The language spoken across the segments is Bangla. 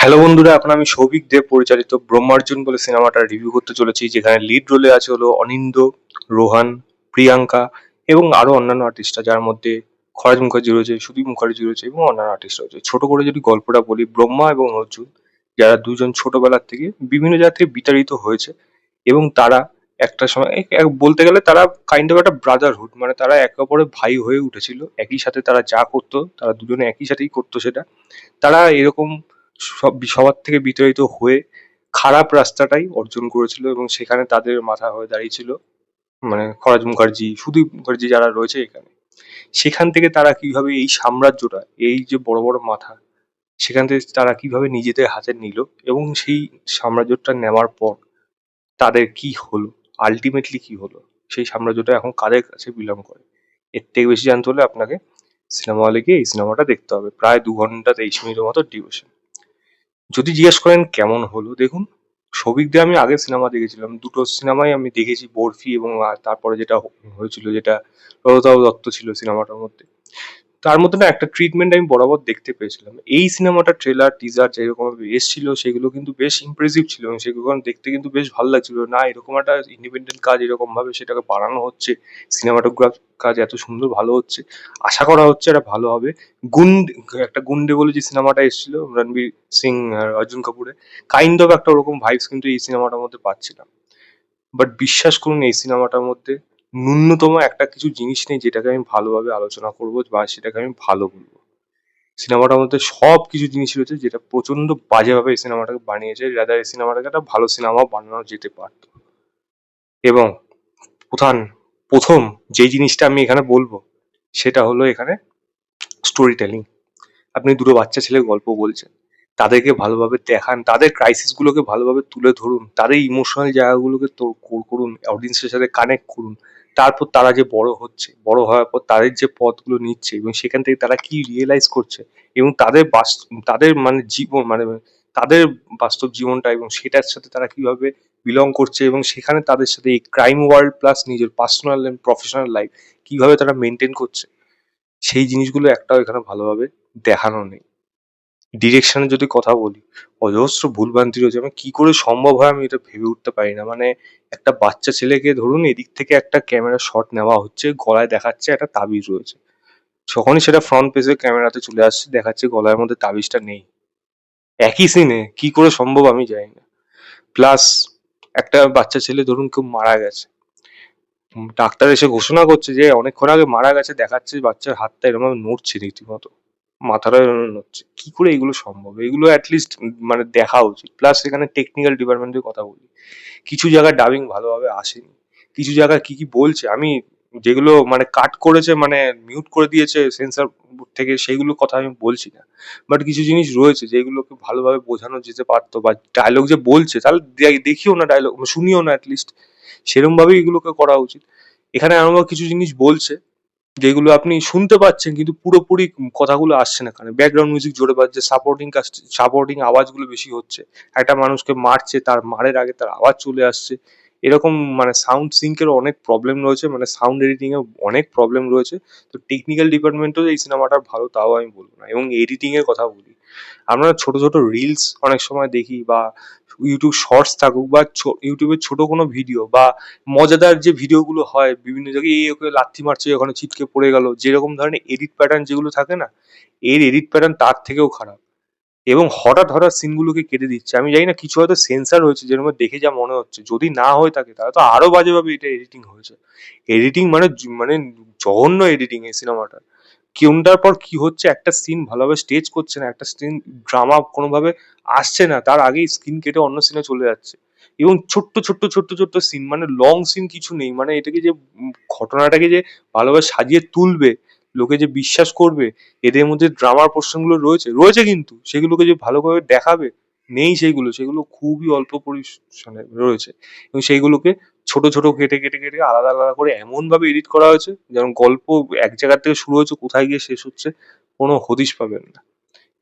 হ্যালো বন্ধুরা, এখন আমি সৌভিক দেব পরিচালিত ব্রহ্মার্জন বলে সিনেমাটা রিভিউ করতে চলেছি, যেখানে লিড রোলে আছে হলো অনিন্দ, রোহান, প্রিয়াঙ্কা এবং আরো অন্যান্য আর্টিস্টরা, যার মধ্যে খরাজ মুখার্জি রয়েছে, সুদীপ মুখার্জি রয়েছে এবং অন্যান্য আর্টিস্ট রয়েছে। ছোট করে যদি গল্পটা বলি, ব্রহ্মা এবং অর্জুন, যারা দুজন ছোটবেলার থেকে বিভিন্ন জায়গা থেকে বিতাড়িত হয়েছে এবং তারা একটা সময় বলতে গেলে তারা কাইন্ড অফ একটা ব্রাদারহুড, মানে তারা একে অপরের ভাই হয়ে উঠেছিল। একই সাথে তারা যা করতো তারা দুজনে একই সাথেই করতো সেটা। তারা এরকম সবার থেকে বিতাড়িত হয়ে খারাপ রাস্তাটাই অর্জন করেছিল এবং সেখানে তাদের মাথা হয়ে দাঁড়িয়েছিল মানে খরাজ মুখার্জি, সুদীপ মুখার্জি যারা রয়েছে এখানে। সেখান থেকে তারা কিভাবে এই সাম্রাজ্যটা, এই যে বড় বড় মাথা, সেখান থেকে তারা কিভাবে নিজেদের হাতে নিল এবং সেই সাম্রাজ্যটা নেওয়ার পর তাদের কি হলো, আলটিমেটলি কি হলো, সেই সাম্রাজ্যটা এখন কাদের কাছে বিলং করে। এর থেকে বেশি জানতে হলে আপনাকে সিনেমা হলে গিয়ে এই সিনেমাটা দেখতে হবে। প্রায় 2 ঘন্টা 23 মিনিটের মতো ডিউরেশন। যদি জিজ্ঞেস করেন কেমন হলো, দেখুন, সৌভিক দিয়ে আমি আগে সিনেমা দেখেছিলাম, দুটো সিনেমাই আমি দেখেছি, বরফি এবং তারপরে যেটা হয়েছিল, যেটা রজতাভ দত্ত ছিল সিনেমাটার মধ্যে। তার মধ্যে না একটা ট্রিটমেন্ট আমি বরাবর দেখতে পেয়েছিলাম। এই সিনেমাটা ট্রেলার টিজার যেরকম এসেছিল সেগুলো কিন্তু বেশ ইমপ্রেসিভ ছিল এবং সেগুলো দেখতে কিন্তু বেশ ভালো লাগছিল। না, এরকম একটা ইন্ডিপেন্ডেন্ট কাজ এরকম ভাবে সেটাকে বানানো হচ্ছে, সিনেমাটোগ্রাফ কাজ এত সুন্দর ভালো হচ্ছে, আশা করা হচ্ছে এটা ভালো হবে। গুন্ড, একটা গুন্ডে বলে যে সিনেমাটা এসেছিল রণবীর সিং আর অর্জুন কাপুরের, কাইন্ড অফ একটা ওরকম ভাইবস কিন্তু এই সিনেমাটার মধ্যে পাচ্ছিলাম। বাট বিশ্বাস করুন, এই সিনেমাটার মধ্যে ন্যূনতম একটা কিছু জিনিস নেই যেটাকে আমি ভালোভাবে আলোচনা করবো বা সেটাকে আমি ভালো বলবো। সিনেমাটার মধ্যে সব কিছু জিনিস রয়েছে যেটা প্রচন্ড বাজেভাবে এই সিনেমাটাকে বানিয়েছে, রাদার এই সিনেমাটাকে একটা ভালো সিনেমা বানানো যেতে পারতো। এবং প্রধান প্রথম যে জিনিসটা আমি এখানে বলবো সেটা হলো এখানে স্টোরি টেলিং। আপনি দুটো বাচ্চা ছেলের গল্প বলছেন, তাদেরকে ভালোভাবে দেখান, তাদের ক্রাইসিস গুলোকে ভালোভাবে তুলে ধরুন, তাদের ইমোশনাল জায়গাগুলোকে করুন, অডিয়েন্সের সাথে কানেক্ট করুন। তারপর তারা যে বড় হচ্ছে, বড় হওয়ার পর তাদের যে পথগুলো নিচ্ছে এবং সেখান থেকে তারা কি রিয়েলাইজ করছে এবং তাদের মানে জীবন, মানে তাদের বাস্তব জীবনটা এবং সেটার সাথে তারা কিভাবে বিলং করছে এবং সেখানে তাদের সাথে এই ক্রাইম ওয়ার্ল্ড প্লাস নিজের পার্সোনাল এন্ড প্রফেশনাল লাইফ কিভাবে তারা মেনটেন করছে, সেই জিনিসগুলো একটাও এখানে ভালোভাবে দেখানো নেই। ডিরেকশনের যদি কথা বলি, অজস্র ভুলভ্রান্তি রয়েছে। আমি কি করে সম্ভব হয় আমি এটা ভেবে উঠতে পারি না। মানে একটা বাচ্চা ছেলেকে ধরুন এদিক থেকে একটা ক্যামেরা শট নেওয়া হচ্ছে, গলায় দেখাচ্ছে একটা তাবিজ রয়েছে, যখনই সেটা ফ্রন্ট পেজে ক্যামেরাতে চলে আসছে দেখাচ্ছে গলার মধ্যে তাবিজটা নেই। একই সিনে কি করে সম্ভব আমি জানি না। প্লাস একটা বাচ্চা ছেলে ধরুন কেউ মারা গেছে, ডাক্তার এসে ঘোষণা করছে যে অনেকক্ষণ আগে মারা গেছে, দেখাচ্ছে বাচ্চার হাতটা এরকম ভাবে নড়ছে রীতিমতো, মাথাটা এরকম নড়ছে। কি করে এগুলো সম্ভব? এগুলো অ্যাটলিস্ট মানে দেখা উচিত। প্লাস এখানে টেকনিক্যাল ডিপার্টমেন্টের কথা বলি, কিছু জায়গায় ডাবিং ভালোভাবে আসেনি, কিছু জায়গায় কি কি বলছে আমি, যেগুলো মানে কাট করেছে, মানে মিউট করে দিয়েছে সেন্সর থেকে, সেইগুলো কথা আমি বলছি না। বাট কিছু জিনিস রয়েছে যেগুলোকে ভালোভাবে বোঝানো যেতে পারতো, বা ডায়লগ যে বলছে তাহলে দেখিও না, ডায়লগ শুনিও না অ্যাটলিস্ট, সেরকম ভাবেই এগুলোকে করা উচিত। এখানে এমন কিছু জিনিস বলছে যেগুলো আপনি শুনতে পাচ্ছেন কিন্তু পুরোপুরি কথাগুলো আসছে না কানে, ব্যাকগ্রাউন্ড মিউজিক জোরে বাজছে, সাপোর্টিং আওয়াজগুলো বেশি হচ্ছে, একটা মানুষকে মারছে, তার মারের আগে তার আওয়াজ চলে আসছে, এরকম মানে সাউন্ড সিঙ্কের অনেক প্রবলেম রয়েছে, মানে সাউন্ড এডিটিং এ অনেক প্রবলেম রয়েছে। তো টেকনিক্যাল ডিপার্টমেন্টও এই সিনেমাটা ভালো তাও আমি বলবো না। এবং এডিটিং এর কথা বলি, আমরা ছোট ছোট রিলস অনেক সময় দেখি, বা ইউটিউব শর্টস থাকুক, বা ইউটিউবের ছোট কোনো ভিডিও, বা মজাদার যে ভিডিওগুলো হয় বিভিন্ন জায়গায়, এই ওকে লাথি মারছে ওখানে ছিটকে পড়ে গেল, যেরকম ধরনের এডিট প্যাটার্ন যেগুলো থাকে না, এর এডিট প্যাটার্ন তার থেকেও খারাপ। এবং হঠাৎ হঠাৎ সিনগুলোকে কেটে দিচ্ছে, আমি জানি না কিছু হয়তো সেন্সার হয়েছে যেরকম দেখে যা মনে হচ্ছে, যদি না হয়ে থাকে তাহলে তো আরো বাজেভাবে এটা এডিটিং হয়েছে। এডিটিং মানে মানে জঘন্য এডিটিং এই সিনেমাটা। কোনটার পর কি হচ্ছে, একটা সিন ভালোভাবে স্টেজ করছে না, একটা সিন ড্রামা কোনোভাবে আসছে না, তার আগেই স্ক্রিন কেটে অন্য সিনে চলে যাচ্ছে। এবং ছোট্ট ছোট্ট ছোট্ট ছোট্ট সিন, মানে লং সিন কিছু নেই, মানে এটাকে যে ঘটনাটাকে যে ভালোভাবে সাজিয়ে তুলবে, লোকে যে বিশ্বাস করবে, এদের মধ্যে ড্রামার পোর্শনগুলো রয়েছে রয়েছে কিন্তু সেগুলোকে যে ভালোভাবে দেখাবে, নেই সেইগুলো, সেগুলো খুবই অল্প পরিসরে রয়েছে। এবং সেইগুলোকে ছোট ছোট কেটে কেটে কেটে আলাদা আলাদা করে এমন ভাবে এডিট করা হয়েছে যেমন গল্প এক জায়গা থেকে শুরু হয়েছে কোথায় গিয়ে শেষ হচ্ছে কোনো হদিশ পাবেন না।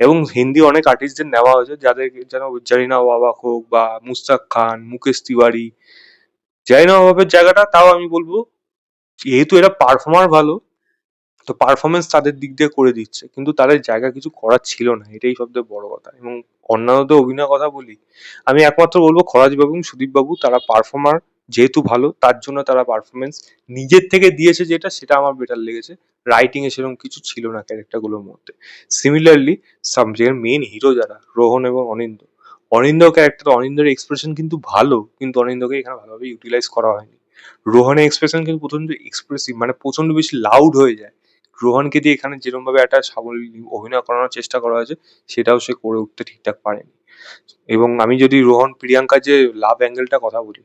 এবং হিন্দি অনেক আর্টিস্টদের নেওয়া হয়েছে, যাদের যেন জারিনা ওয়াবাক হোক বা মুস্তাক খান, মুকেশ তিওয়ারি, জারিনা ওয়াবাকের জায়গাটা তাও আমি বলবো, যেহেতু এরা পারফর্মার ভালো, তো পারফরমেন্স তাদের দিক দিয়ে করে দিচ্ছে, কিন্তু তাদের জায়গা কিছু করার ছিল না, এটাই সবথেকে বড় কথা। এবং অন্যান্যদের অভিনয়ের কথা বলি, আমি একমাত্র বলবো খরাজ বাবু এবং সুদীপ বাবু, তারা পারফর্মার যেহেতু ভালো তার জন্য তারা পারফরমেন্স নিজের থেকে দিয়েছে, যেটা সেটা আমার বেটার লেগেছে। রাইটিং এ সেরকম কিছু ছিল না ক্যারেক্টার গুলোর মধ্যে। সিমিলারলি সাবজেক্টের মেন হিরো যারা রোহন এবং অনিন্দ্য, অনিন্দ্য ক্যারেক্টার, অনিন্দ্যের এক্সপ্রেশন কিন্তু ভালো, কিন্তু অনিন্দ্যকে এখানে ভালোভাবে ইউটিলাইজ করা হয়নি। রোহনের এক্সপ্রেশন কিন্তু প্রচন্ড এক্সপ্রেসিভ, মানে প্রচন্ড বেশি লাউড হয়ে যায়। রোহানকে দিয়ে এখানে যেরকম ভাবে একটা সাবলীল অভিনয় করানোর চেষ্টা করা হয়েছে, সেটাও সে করে উঠতে ঠিকঠাক পারেনি। এবং আমি যদি রোহন প্রিয়াঙ্কার যে লাভ অ্যাঙ্গেলটা কথা বলি,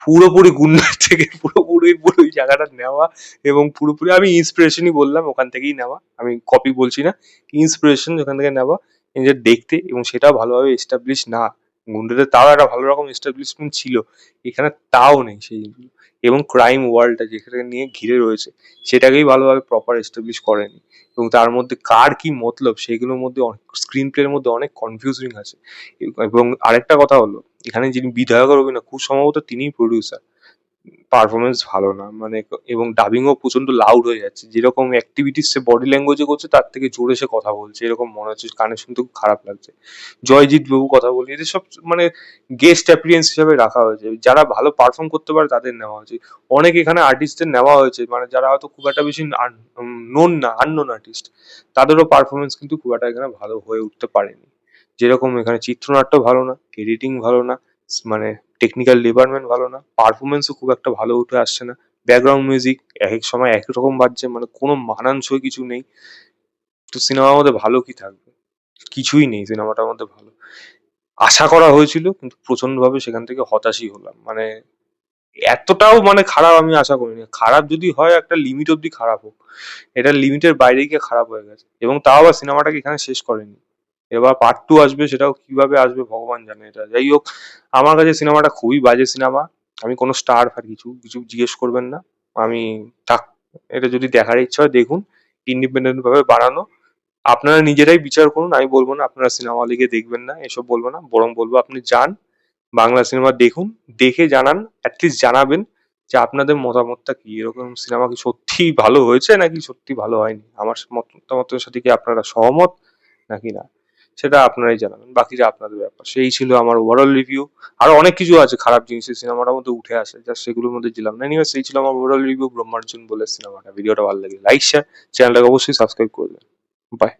পুরোপুরি গুন্ডার থেকে পুরোপুরি পুরো ওই জায়গাটা নেওয়া, এবং পুরোপুরি আমি ইন্সপিরেশনই বললাম, ওখান থেকেই নেওয়া, আমি কপি বলছি না, ইন্সপিরেশন ওখান থেকে নেওয়া নিজের দেখতে। এবং সেটাও ভালোভাবে এস্টাবলিশ না, গুন্ডাদের তাও একটা ভালো রকম এস্টাবলিশমেন্ট ছিল, এখানে তাও নেই সেই জিনিসগুলো। এবং ক্রাইম ওয়ার্ল্ডটা যেখানে নিয়ে ঘিরে রয়েছে, সেটাকেই ভালোভাবে প্রপার এস্টাবলিশ করেনি। এবং তার মধ্যে কার কি মতলব, সেগুলোর মধ্যে স্ক্রিন প্লের মধ্যে অনেক কনফিউজিং আছে। এবং আরেকটা কথা হলো, এখানে যিনি বিধায়কের অভিনয়, খুব সম্ভবত তিনিই প্রডিউসার, পারফরমেন্স ভালো না মানে। এবং ডাবিংও প্রচন্ড লাউড হয়ে যাচ্ছে, যেরকম অ্যাক্টিভিটিস সে বডি ল্যাঙ্গুয়েজে করছে তার থেকে জোরে সে কথা বলছে, এরকম মনে হচ্ছে, কানে শুনতে খুব খারাপ লাগছে। জয়জিৎ বাবু কথা বলি, এদের সব মানে গেস্ট অ্যাপিয়ারেন্স হিসাবে রাখা হয়েছে, যারা ভালো পারফর্ম করতে পারে তাদের নেওয়া হয়েছে। অনেক এখানে আর্টিস্টদের নেওয়া হয়েছে, মানে যারা হয়তো খুব একটা বেশি নোন না, আননোন আর্টিস্ট, তাদেরও পারফরমেন্স কিন্তু খুব একটা এখানে ভালো হয়ে উঠতে পারেনি। যেরকম এখানে চিত্রনাট্য ভালো না, এডিটিং ভালো না, মানে টেকনিক্যাল ডিপার্টমেন্ট ভালো না, পারফরমেন্সও খুব একটা ভালো উঠে আসছে না। ব্যাকগ্রাউন্ড মিউজিক এক এক সময় এক রকম বাজছে, মানে কোনো মানানসই কিছু নেই। তো সিনেমার মধ্যে ভালো কি থাকবে? কিছুই নেই সিনেমাটার মধ্যে ভালো। আশা করা হয়েছিল, কিন্তু প্রচন্ড ভাবে সেখান থেকে হতাশই হলাম। মানে এতটাও মানে খারাপ আমি আশা করিনি। খারাপ যদি হয় একটা লিমিট অব্দি খারাপ হোক, এটা লিমিটের বাইরে গিয়ে খারাপ হয়ে গেছে। এবং তাও আবার সিনেমাটাকে এখানে শেষ করেনি, এবার পার্ট টু আসবে, সেটাও কিভাবে আসবে ভগবান জানে। এটা যাই হোক, আমার কাছে সিনেমাটা খুবই বাজে সিনেমা। আমি কোনো স্টার ফার কিছু কিছু জিজ্ঞেস করবেন না। আমি থাক, এটা যদি দেখার ইচ্ছা হয় দেখুন, ইন্ডিপেন্ডেন্ট ভাবে বানানো। আপনারা নিজেরাই বিচার করুন, আমি বলবো না আপনারা সিনেমা হলে গিয়ে দেখবেন না, এসব বলবো না, বরং বলবো আপনি যান, বাংলা সিনেমা দেখুন, দেখে জানান, অ্যাটলিস্ট জানাবেন যে আপনাদের মতামতটা কি, এরকম সিনেমা কি সত্যি ভালো হয়েছে নাকি সত্যি ভালো হয়নি, আমার মতামতের সাথে কি আপনারা সহমত নাকি না, সেটা আপনারাই জানাবেন, বাকিটা আপনাদের ব্যাপার। সেই ছিল আমার ওভারঅল রিভিউ। আরো অনেক কিছু আছে খারাপ জিনিস এই সিনেমাটার মধ্যে উঠে আসে, জাস্ট সেগুলোর মধ্যে ছিলাম না। এনিওয়ে, সেই ছিল আমার ওভারঅল রিভিউ ব্রহ্মার্জন বলে সিনেমাটা। ভিডিওটা ভালো লাগে লাইক শেয়ার, চ্যানেলটাকে অবশ্যই সাবস্ক্রাইব করবেন। বাই।